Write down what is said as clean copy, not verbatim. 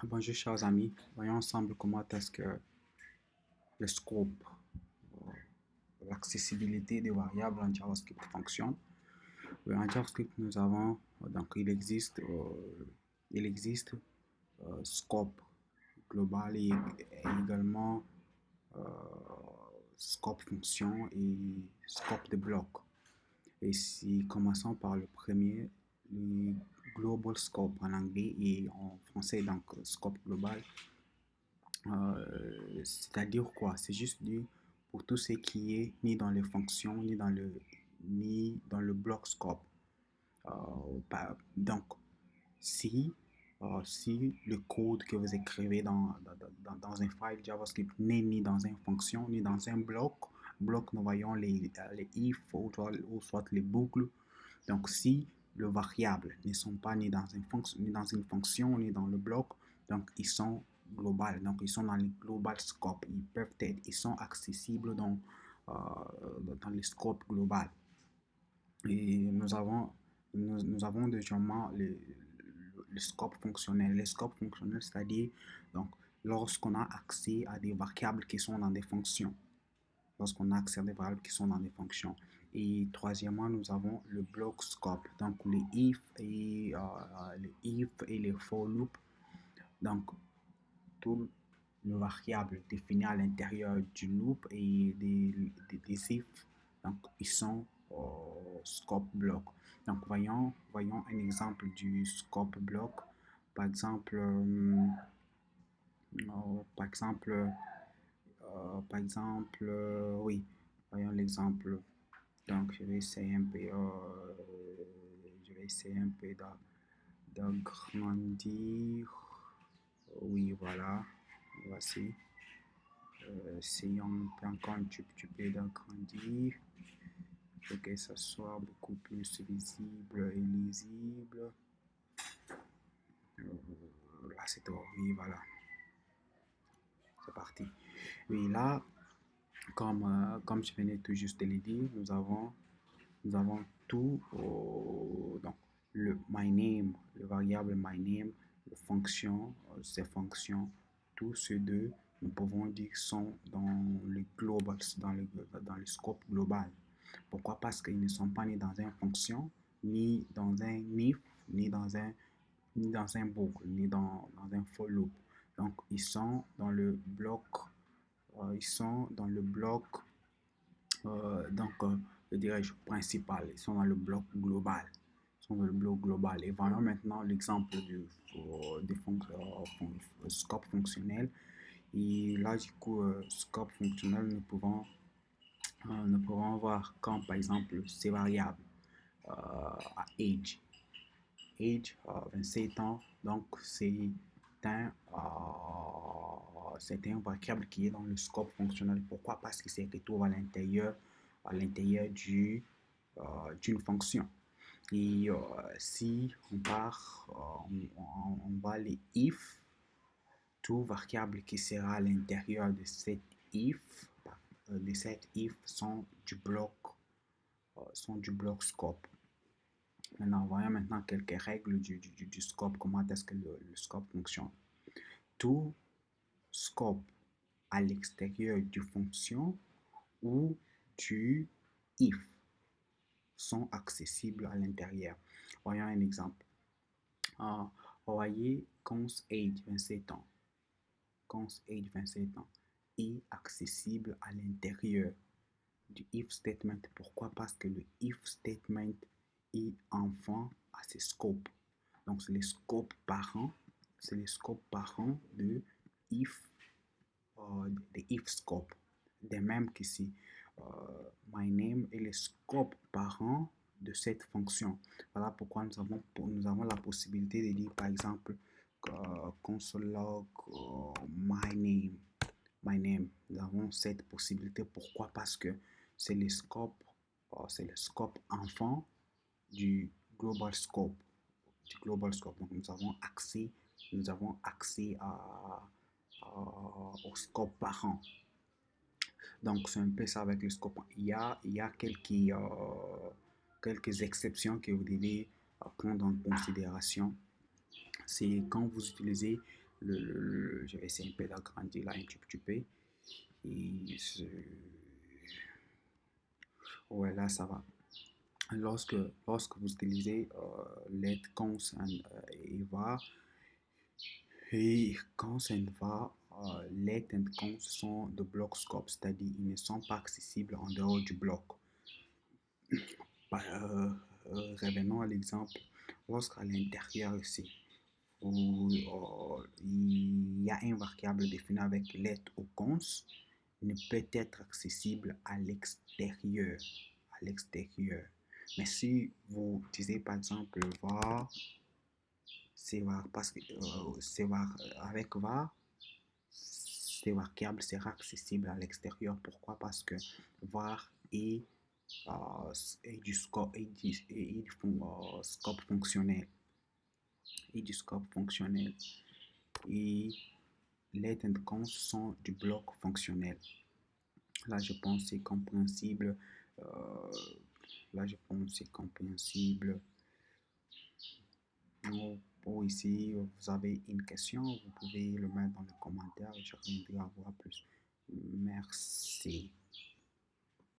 Bonjour chers amis, voyons ensemble comment est-ce que le scope, l'accessibilité des variables en JavaScript fonctionne. En JavaScript, nous avons, donc il existe scope global et également euh, scope fonction et scope de bloc. Et si commençons par le premier, le global scope en anglais et en français, donc scope global. C'est-à-dire quoi? C'est juste dit pour tout ce qui est ni dans les fonctions, ni dans le block scope. Donc, si le code que vous écrivez dans un file JavaScript n'est ni dans une fonction, ni dans un bloc, nous voyons les if ou soit les boucles. Donc, si le variable ne sont pas ni dans une fonction, ni dans le bloc, donc ils sont global, donc ils sont dans le global scope, ils sont accessibles euh, dans le scope global. Et nous avons deuxièmement le scope fonctionnel. Le scope fonctionnel, c'est-à-dire donc lorsqu'on a accès à des variables qui sont dans des fonctions. Lorsqu'on a accès à des variables qui sont dans des fonctions. Et troisièmement, nous avons le block scope, donc les for loop. Donc, tout le variable défini à l'intérieur du loop et des if, donc ils sont au scope block. Donc voyons un exemple du scope block. Par exemple, oui, voyons l'exemple. Donc je vais essayer un peu d'agrandir. Oui, voilà, voici. Essayons un peu encore un petit peu d'agrandir pour que ça soit beaucoup plus visible et lisible. Là, c'est tout. Oui, voilà. C'est parti. Oui, là, comme je venais tout juste de le dire, nous avons tout. Donc, le my name, le variable my name, ces fonctions, tous ces deux, nous pouvons dire sont dans le global, dans le scope global. Pourquoi? Parce qu'ils ne sont pas ni dans une fonction, ni dans un if, ni dans un, ni dans un boucle, ni dans un for loop. Donc, ils sont dans le bloc, je dirais-je, principal. Ils sont dans le bloc global. Ils sont dans le bloc global. Et voyons maintenant l'exemple du scope fonctionnel. Et là, du coup, scope fonctionnel, nous pouvons voir comme par exemple ces variables à age. Age, 27 ans. Donc, un, un variable qui est dans le scope fonctionnel. Pourquoi? Parce qu'il se retrouve à l'intérieur d'une fonction. Et si on part, on va les if, tout variable qui sera à l'intérieur de cette if sont du bloc scope. Maintenant, voyons maintenant quelques règles du scope, comment est-ce que le scope fonctionne. Tout scope à l'extérieur du fonction ou du if sont accessibles à l'intérieur. Voyons un exemple. Voyez const age 27 ans. Const age 27 ans est accessible à l'intérieur du if statement. Pourquoi? Parce que le if statement est enfant à ses scopes. Donc, c'est les scopes parents. C'est les scopes parents de if, de if scope. De même qu'ici, my name est le scope parent de cette fonction. Voilà pourquoi nous avons la possibilité de dire, par exemple, console log my name. My name. Nous avons cette possibilité. Pourquoi? Parce que c'est le scope enfant du global scope. Donc nous avons accès au scope parent. Donc c'est un peu ça avec le scope. Il y a quelques exceptions que vous devez prendre en considération. C'est quand vous utilisez je vais essayer un peu d'agrandir là un petit peu. Et ouais, là, ça va. Lorsque, lorsque vous utilisez let, cons et var, et cons et var, let et cons sont de bloc scope, c'est-à-dire ils ne sont pas accessibles en dehors du bloc. Revenons à l'exemple, lorsqu'à l'intérieur ici, il y a un variable défini avec let ou cons, ne peut être accessible à l'extérieur. À l'extérieur. Mais si vous disiez par exemple var, c'est var, parce que c'est var, avec var, ces variables sera accessible à l'extérieur. Pourquoi? Parce que var et du scope et du scope fonctionnel et du scope fonctionnel et let and cons sont du bloc fonctionnel. Là je pense c'est compréhensible. Euh, Là je pense c'est compréhensible. Pour ici vous avez une question, vous pouvez le mettre dans les commentaires, je reviendrai à voir plus. Merci.